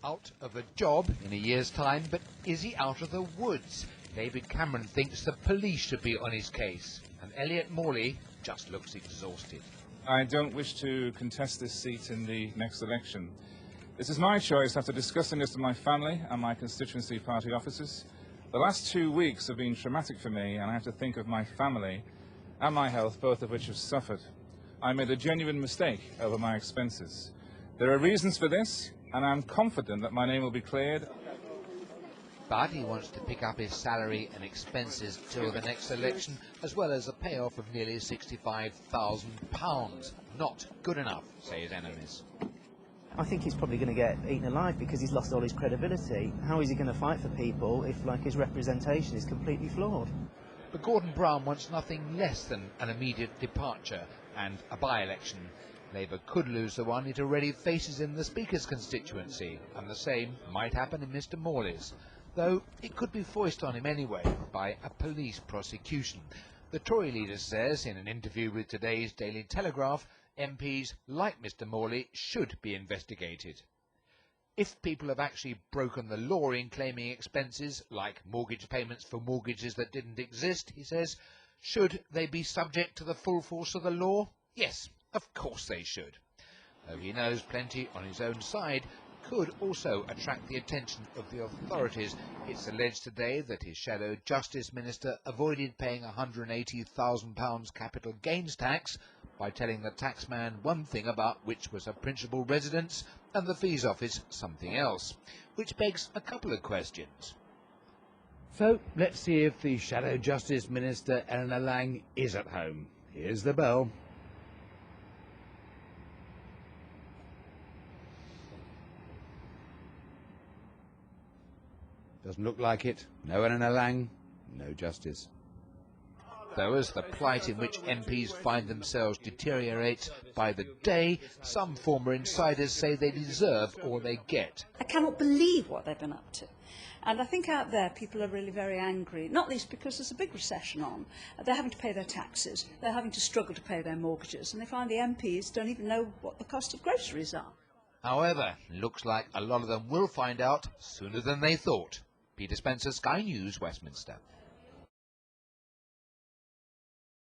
Out of a job in a year's time, but is he out of the woods? David Cameron thinks the police should be on his case, and Elliot Morley just looks exhausted. I don't wish to contest this seat in the next election. This is my choice after discussing this with my family and my constituency party officers. The last 2 weeks have been traumatic for me, and I have to think of my family and my health, both of which have suffered. I made a genuine mistake over my expenses. There are reasons for this, and I'm confident that my name will be cleared. But he wants to pick up his salary and expenses till the next election, as well as a payoff of nearly £65,000. Not good enough, say his enemies. I think he's probably going to get eaten alive because he's lost all his credibility. How is he going to fight for people if, like, his representation is completely flawed? But Gordon Brown wants nothing less than an immediate departure and a by-election. Labour could lose the one it already faces in the Speaker's constituency, and the same might happen in Mr Morley's, though it could be foisted on him anyway by a police prosecution. The Tory leader says in an interview with today's Daily Telegraph, MPs like Mr Morley should be investigated. If people have actually broken the law in claiming expenses, like mortgage payments for mortgages that didn't exist, he says, should they be subject to the full force of the law? Yes, of course they should. Though he knows plenty on his own side could also attract the attention of the authorities. It's alleged today that his shadow Justice Minister avoided paying £180,000 capital gains tax by telling the taxman one thing about which was a principal residence and the fees office something else, which begs a couple of questions. So let's see if the Shadow Justice Minister Eleanor Lang is at home. Here's the bell. Doesn't look like it. No Eleanor Lang, no justice. Though as the plight in which MPs find themselves deteriorates by the day, some former insiders say they deserve all they get. I cannot believe what they've been up to. And I think out there people are really very angry, not least because there's a big recession on. They're having to pay their taxes, they're having to struggle to pay their mortgages, and they find the MPs don't even know what the cost of groceries are. However, looks like a lot of them will find out sooner than they thought. Peter Spencer, Sky News, Westminster.